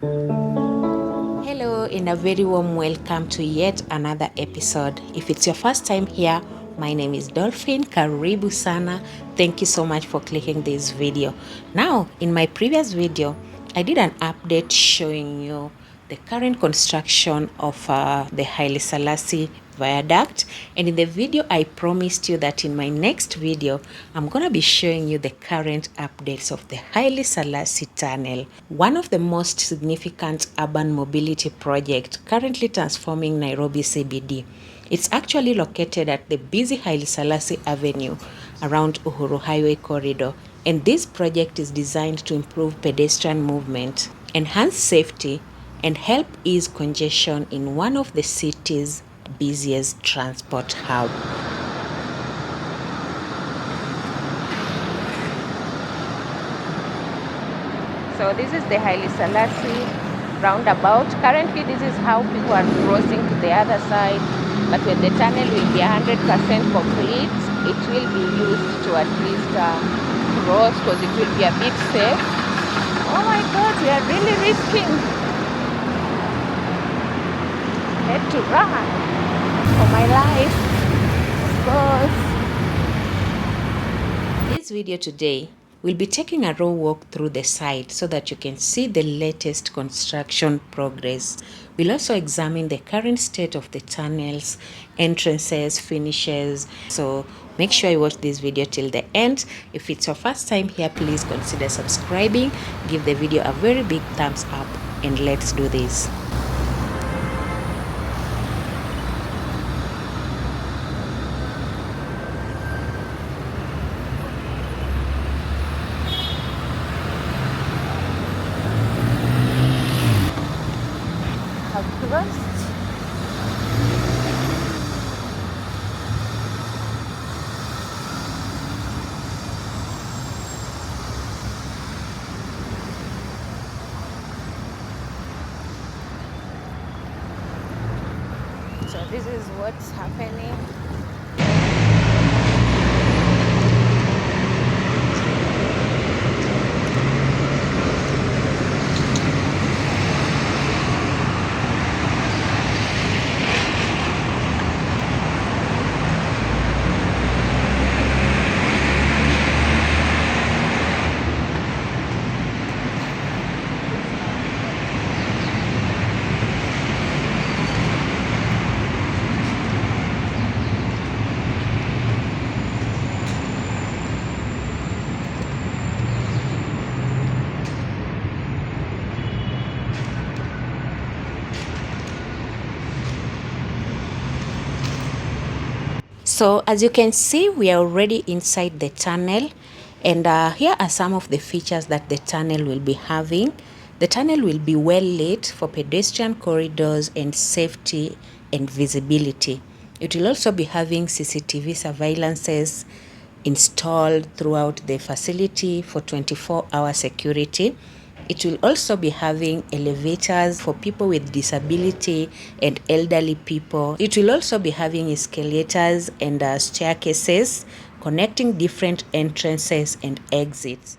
Hello, and a very warm welcome to yet another episode. If it's your first time here, my name is Dolphine. Karibu sana. Thank you so much for clicking this video. Now, in my previous video, I did an update showing you the current construction of the Haile Selassie viaduct, and in the video I promised you that in my next video I'm gonna be showing you the current updates of the Haile Selassie tunnel, one of the most significant urban mobility projects currently transforming Nairobi CBD. It's actually located at the busy Haile Selassie Avenue around Uhuru Highway corridor, and this project is designed to improve pedestrian movement, enhance safety, and help ease congestion in one of the city's busiest transport hub. So this is the Haile Selassie roundabout. Currently this is how people are crossing to the other side, but when the tunnel will be 100% complete, it will be used to at least cross, because it will be a bit safe. Oh my god, we are really risking. Had to run for my life, of course. This video today, we'll be taking a raw walk through the site so that you can see the latest construction progress. We'll also examine the current state of the tunnels, entrances, finishes. So make sure you watch this video till the end. If it's your first time here, please consider subscribing, give the video a very big thumbs up, and let's do this. So this is what's happening. So as you can see, we are already inside the tunnel, and here are some of the features that the tunnel will be having. The tunnel will be well lit for pedestrian corridors and safety and visibility. It will also be having CCTV surveillances installed throughout the facility for 24-hour security. It will also be having elevators for people with disability and elderly people. It will also be having escalators and staircases connecting different entrances and exits.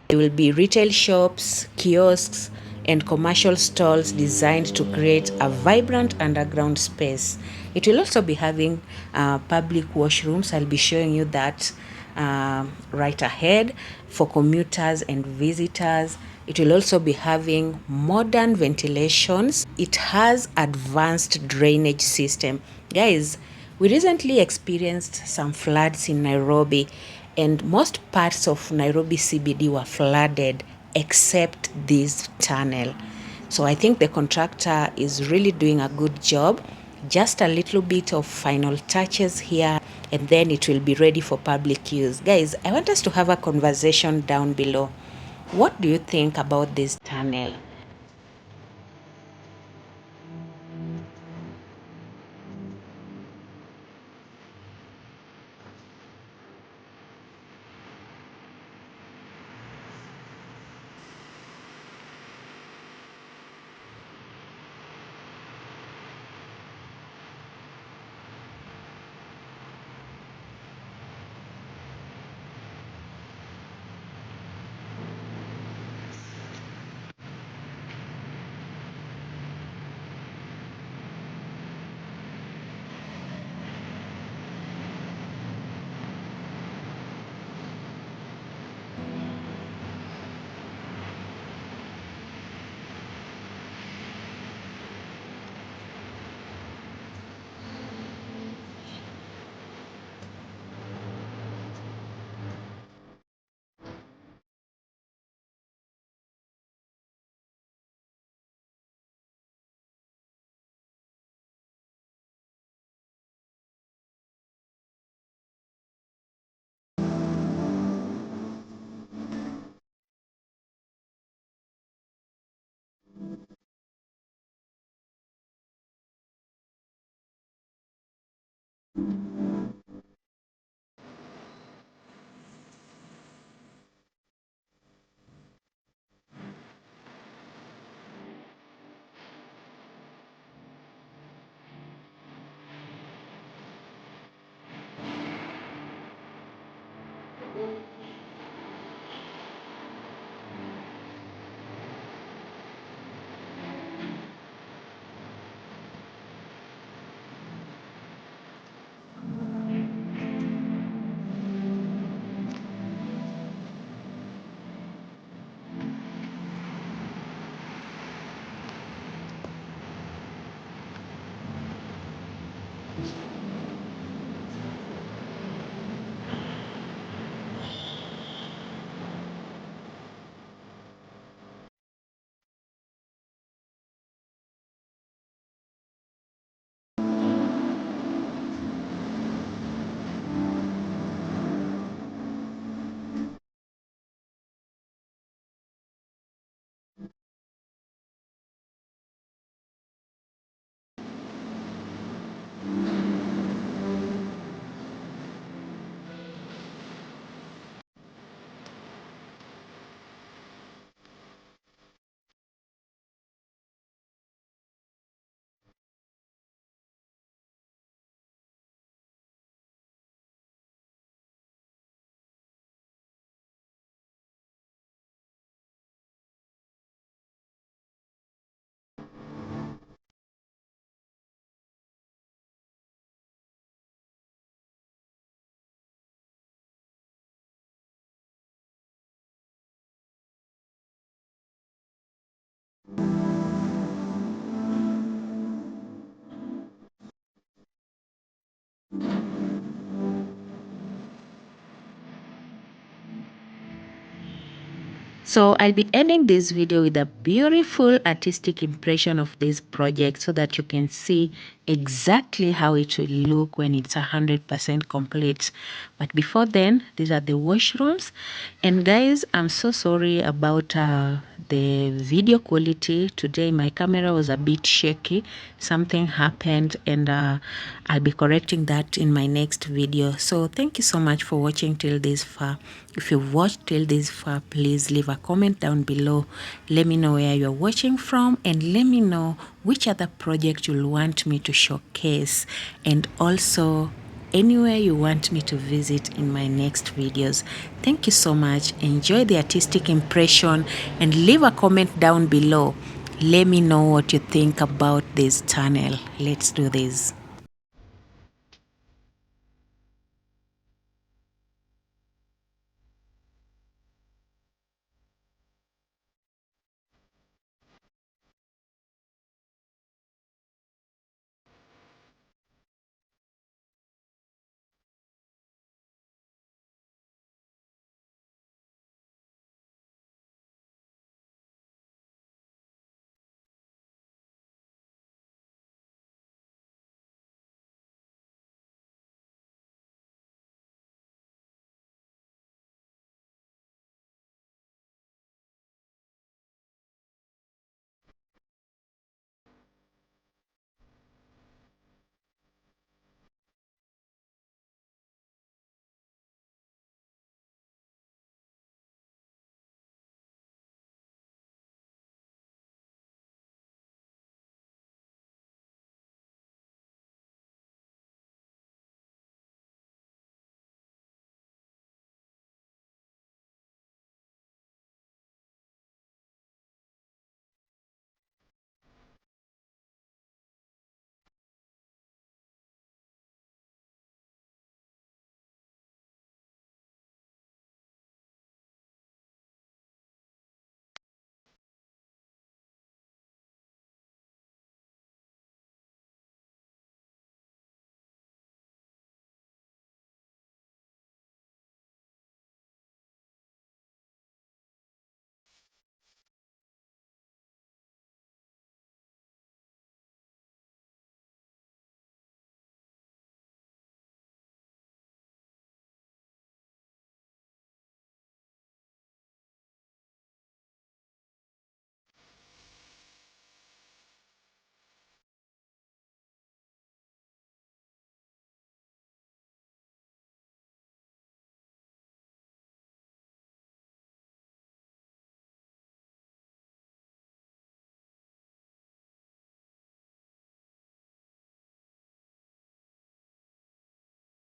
There will be retail shops, kiosks, and commercial stalls designed to create a vibrant underground space. It will also be having public washrooms. I'll be showing you that right ahead for commuters and visitors. It will also be having modern ventilations. It has advanced drainage system. Guys, we recently experienced some floods in Nairobi, and most parts of Nairobi CBD were flooded except this tunnel. So I think the contractor is really doing a good job. Just a little bit of final touches here, and then it will be ready for public use. Guys, I want us to have a conversation down below. What do you think about this tunnel? So I'll be ending this video with a beautiful artistic impression of this project so that you can see exactly how it will look when it's 100% complete. But before then, these are the washrooms. And guys, I'm so sorry about the video quality. Today my camera was a bit shaky. Something happened, and I'll be correcting that in my next video. So thank you so much for watching till this far. If you've watched till this far, please leave a comment down below. Let me know where you're watching from, and let me know which other project you'll want me to showcase, and also anywhere you want me to visit in my next videos. Thank you so much. Enjoy the artistic impression and leave a comment down below. Let me know what you think about this tunnel. Let's do this.